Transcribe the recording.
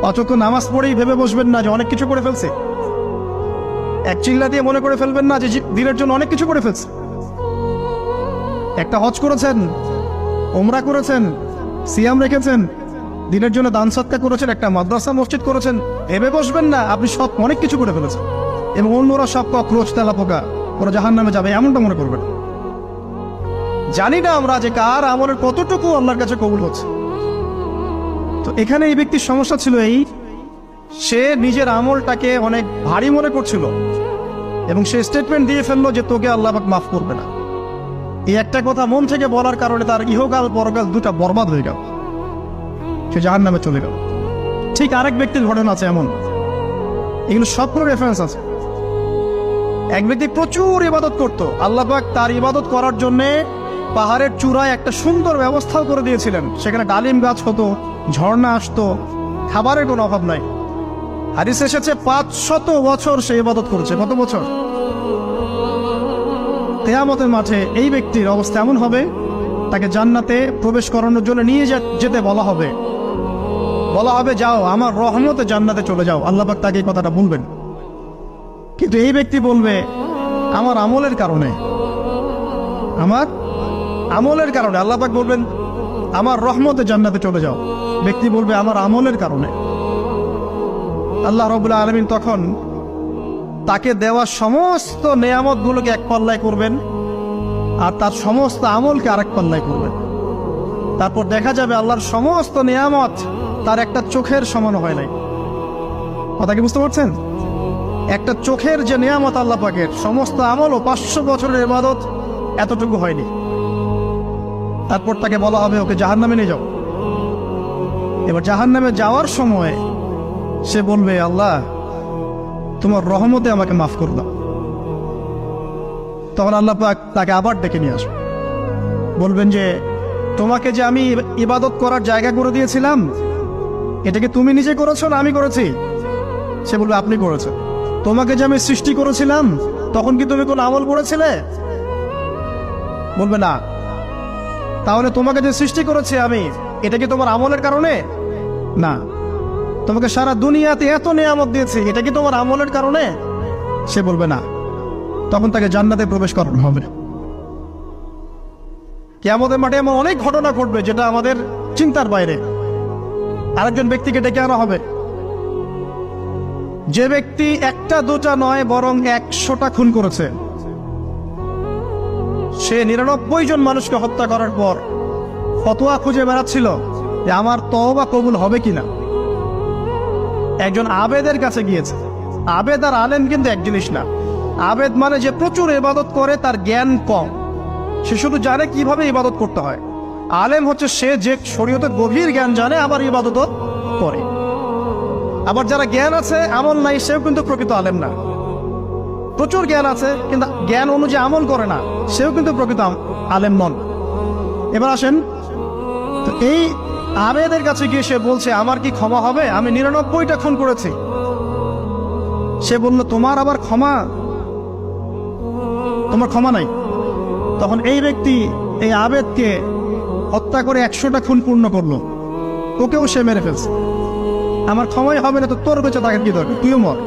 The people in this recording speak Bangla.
অচক্ষ নামাজ পড়েই ভেবে বসবেন না যে অনেক কিছু করে ফেলছে। এক চিল্লা দিয়ে মনে করে ফেলবেন না যে দিনের জন্য অনেক কিছু করে ফেলছে। একটা হজ করেছেন, ওমরা করেছেন, সিয়াম রেখেছেন, দিনের জন্য দান সৎকার করেছেন, একটা মাদ্রাসা মসজিদ করেছেন, ভেবে বসবেন না আপনি সব অনেক কিছু করে ফেলেছেন এবং অন্যরা সব কক্রোচ তেলা পোকা ওরা জাহান্নামে যাবে এমনটা মনে করবেন। জানি না আমরা যে কার আমলের কতটুকু আল্লাহর কাছে কবুল হচ্ছে। তো এখানে এই ব্যক্তির সমস্যা ছিল এই, সে নিজের আমলটাকে অনেক ভারী মনে করছিল এবং সে স্টেটমেন্ট দিয়ে ফেললো যে তোকে আল্লাহ পাক মাফ করবে না। এই একটা কথা মন থেকে বলার কারণে তার ইহকাল পরকাল দুটা বরবাদ হয়ে গেল, সে জাহান্নামে চলে গেল। ঠিক আরেক ব্যক্তির ঘটনা আছে এমন, এগুলো সবগুলো রেফারেন্স আছে। এক ব্যক্তি প্রচুর ইবাদত করত, আল্লাহ পাক তার ইবাদত করার জন্যে পাহাড়ের চূড়ায় একটা সুন্দর ব্যবস্থাও করে দিয়েছিলেন। সেখানে ডালিম গাছ হতো, ঝর্ণা আসতো, খাবারের কোনো অভাব নাই। হাদিসে এসেছে 500 বছর সে ইবাদত করেছে। কত বছর? কিয়ামতের মাঠে এই ব্যক্তির অবস্থা এমন হবে, তাকে জান্নাতে প্রবেশ করানোর জন্য নিয়ে যেতে বলা হবে যাও আমার রহমতে জান্নাতে চলে যাও। আল্লাহ পাক তাকে এই কথাটা বলবেন, কিন্তু এই ব্যক্তি বলবে আমার আমলের কারণে আল্লাহ পাক বলবেন আমার রহমতে জান্নাতে চলে যাও। ব্যক্তি বলবে আমার আমলের কারণে। আল্লাহ রাব্বুল আলামিন তখন তাকে দেওয়া সমস্ত নেয়ামতগুলোকে এক পাল্লায় করবেন আর তার সমস্ত আমলকে আরেক পাল্লায় করবেন। তারপর দেখা যাবে আল্লাহর সমস্ত নেয়ামত তার একটা চোখের সমান হয় নাই। কথা কি বুঝতে পারছেন? একটা চোখের যে নেয়ামত আল্লাহ পাকের, সমস্ত আমল ও 500 বছরের ইবাদত এতটুকু হয়নি। তারপর তাকে বলা হবে ওকে জাহান্নামে নিয়ে যাও। এবার জাহান্নামে যাওয়ার সময় সে বলবে আল্লাহ তোমার রহমতে আমাকে মাফ করে দাও। তখন আল্লাহ পাক তাকে আবার ডেকে নিয়ে আসবে, বলবেন যে তোমাকে যে আমি ইবাদত করার জায়গা করে দিয়েছিলাম, এটা কি তুমি নিজে করেছো না আমি করেছি? সে বলবে আপনি করেছেন। তোমাকে যে আমি সৃষ্টি করেছিলাম তখন কি তুমি কোন আমল করেছিলে? বলবে না। তাহলে তোমাকে যে সৃষ্টি করেছি আমি, এটা কি তোমার আমলের কারণে? না। তোমাকে সারা দুনিয়াতে এত নেয়ামত দিয়েছি, এটা কি তোমার আমলের কারণে? সে বলবে না। তখন তাকে জান্নাতে প্রবেশ করানো হবে। কিয়ামতের মাঠে এমন অনেক ঘটনা ঘটবে যেটা আমাদের চিন্তার বাইরে। আরেকজন ব্যক্তিকে ডেকে আনা হবে, যে ব্যক্তি একটা দুটা নয় বরং 100টা খুন করেছে। সে 99 জন মানুষকে হত্যা করার পর ফতোয়া খুঁজে বেড়াচ্ছিল যে আমার তওবা কবুল হবে কিনা। একজন আবেদের কাছে গিয়েছে। আবেদ আর আলেম কিন্তু এক জিনিস না। আবেদ মানে যে প্রচুর ইবাদত করে, তার জ্ঞান কম, সে শুধু জানে কিভাবে ইবাদত করতে হয়। আলেম হচ্ছে সে যে শরীয়তের গভীর জ্ঞান জানে আবার ইবাদতও করে। আবার যারা জ্ঞান আছে আমল নাই, সেও কিন্তু প্রকৃত আলেম না। প্রচুর জ্ঞান আছে কিন্তু জ্ঞান অনুযায়ী আমল করে না, সেও কিন্তু প্রকৃত আলেম নন। এবার আসেন, তো এই আবেদের কাছে গিয়ে সে বলছে আমার কি ক্ষমা হবে? আমি 99টা খুন করেছি। সে বলল তোমার আবার ক্ষমা? তোমার ক্ষমা নাই। তখন এই ব্যক্তি এই আবেদকে হত্যা করে 100টা খুন পূর্ণ করলো, ওকেও সে মেরে ফেলছে। আমার ক্ষমাই হবে না তো তোর বেঁচে থাকার কি দরকার, তুইও মর।